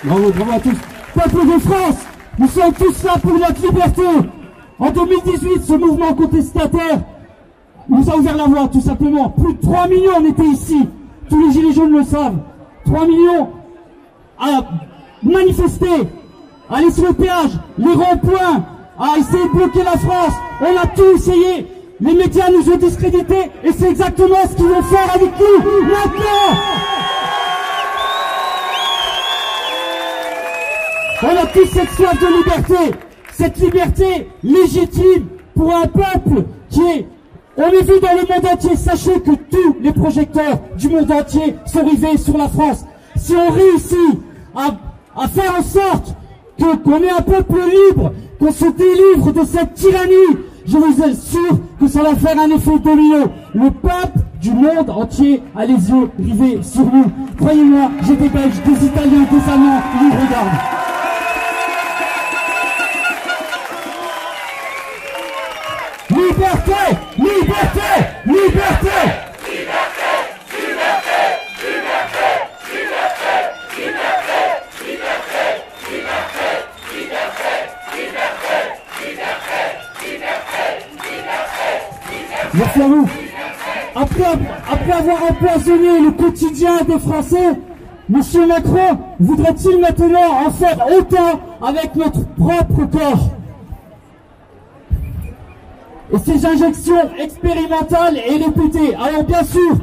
Bravo, bravo à tous. Peuple de France, nous sommes tous là pour notre liberté. En 2018, ce mouvement contestataire nous a ouvert la voie, tout simplement. Plus de 3 millions on était ici. Tous les gilets jaunes le savent. 3 millions à manifester, à aller sur le péage, les ronds-points, à essayer de bloquer la France. On a tout essayé. Les médias nous ont discrédités et c'est exactement ce qu'ils vont faire avec nous maintenant. On a tous cette soif de liberté, cette liberté légitime pour un peuple qui est... On est vu dans le monde entier, sachez que tous les projecteurs du monde entier sont rivés sur la France. Si on réussit à faire en sorte qu'on ait un peuple libre, qu'on se délivre de cette tyrannie, je vous assure que ça va faire un effet domino. Le peuple du monde entier a les yeux rivés sur nous. Croyez-moi, j'ai des Belges, des Italiens, des Allemands, ils nous regardent. Liberté, liberté, liberté, liberté, liberté, liberté, liberté, liberté, liberté, liberté, liberté, liberté, liberté, liberté. Merci à vous. Après avoir empoisonné le quotidien des Français, M. Macron voudrait-il maintenant en faire autant avec notre propre corps? Et ces injections expérimentales et répétées. Alors bien sûr,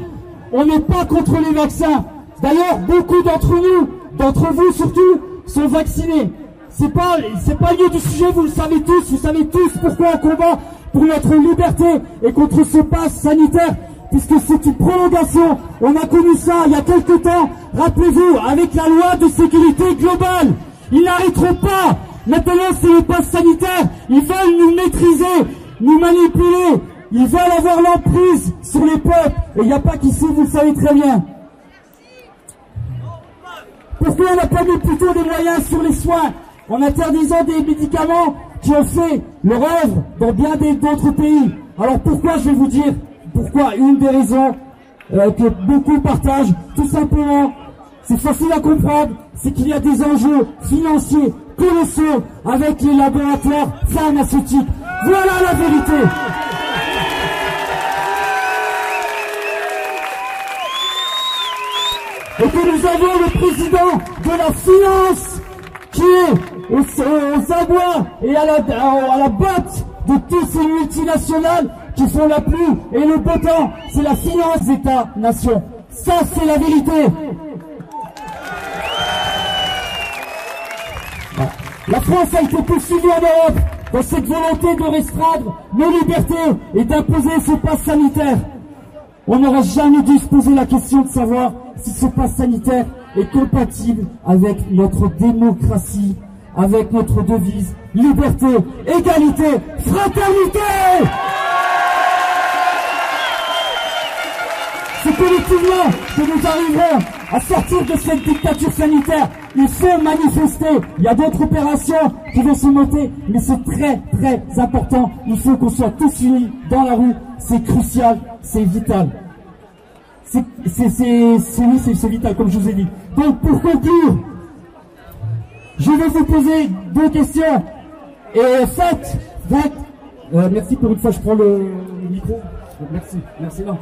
on n'est pas contre les vaccins. D'ailleurs, beaucoup d'entre nous, d'entre vous surtout, sont vaccinés. C'est pas lieu du sujet, vous le savez tous pourquoi on combat pour notre liberté et contre ce pass sanitaire, puisque c'est une prolongation. On a connu ça il y a quelque temps, rappelez-vous, avec la loi de sécurité globale. Ils n'arrêteront pas. Maintenant, c'est le pass sanitaire. Ils veulent nous maîtriser, nous manipuler, ils veulent avoir l'emprise sur les peuples, et il n'y a pas qu'ici, vous le savez très bien. Pourquoi on n'a pas mis plutôt des moyens sur les soins, en interdisant des médicaments qui ont fait leur œuvre dans bien d'autres pays? Alors pourquoi, je vais vous dire, pourquoi une des raisons que beaucoup partagent, tout simplement, c'est facile à comprendre, c'est qu'il y a des enjeux financiers colossaux avec les laboratoires pharmaceutiques. Voilà la vérité. Et que nous avons le président de la finance qui est aux abois et à la botte de toutes ces multinationales qui font la pluie et le beau temps. C'est la finance d'État-nation. Ça, c'est la vérité. La France a été poursuivie en Europe dans cette volonté de restreindre nos libertés et d'imposer ce pass sanitaire. On n'aurait jamais dû se poser la question de savoir si ce pass sanitaire est compatible avec notre démocratie, avec notre devise liberté, égalité, fraternité. C'est collectivement que nous arriverons à sortir de cette dictature sanitaire. Il faut manifester. Il y a d'autres opérations qui vont se monter, mais c'est très très important. Il faut qu'on soit tous unis dans la rue. C'est crucial, c'est vital. C'est vital, comme je vous ai dit. Donc pour conclure, je vais vous poser deux questions. Et faites, merci pour une fois, je prends le micro. Merci non.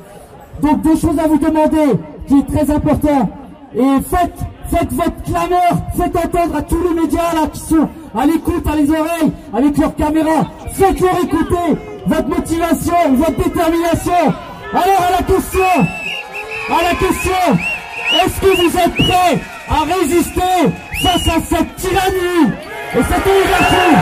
Donc deux choses à vous demander, qui est très important. Et faites votre clameur, faites entendre à tous les médias là qui sont à l'écoute, à les oreilles, avec leurs caméras. Faites-leur écouter votre motivation, votre détermination. Alors à la question, est-ce que vous êtes prêts à résister face à cette tyrannie et cette oligarchie?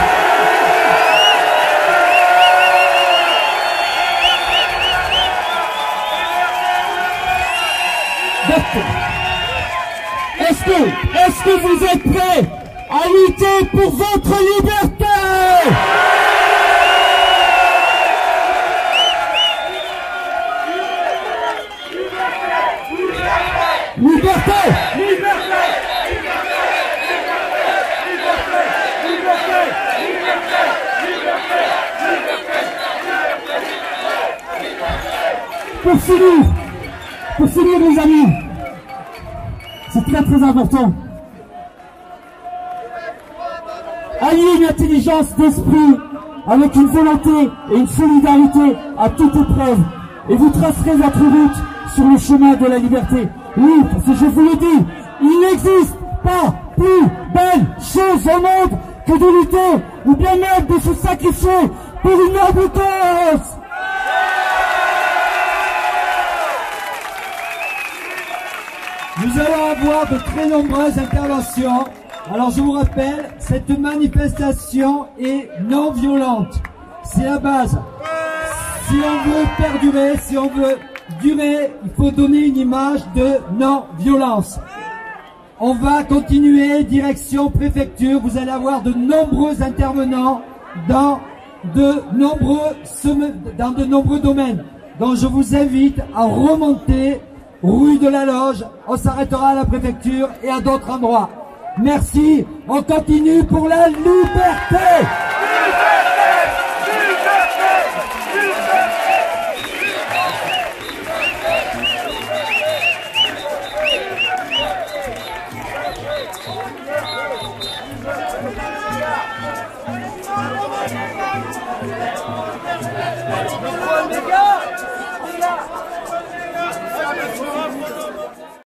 Est-ce que vous êtes prêts à lutter pour votre liberté? Liberté! Pour finir les amis, c'est très très important. alliez une intelligence d'esprit avec une volonté et une solidarité à toute épreuve. Et vous tracerez votre route sur le chemin de la liberté. Oui, parce que je vous le dis, il n'existe pas plus belle chose au monde que de lutter ou bien même de se sacrifier pour une noble cause. Nous allons avoir de très nombreuses interventions. Alors je vous rappelle, cette manifestation est non violente. C'est la base. Si on veut perdurer, si on veut durer, il faut donner une image de non-violence. On va continuer direction préfecture. Vous allez avoir de nombreux intervenants dans de nombreux domaines. Donc je vous invite à remonter rue de la Loge. On s'arrêtera à la préfecture et à d'autres endroits. Merci. On continue pour la liberté. Les gars,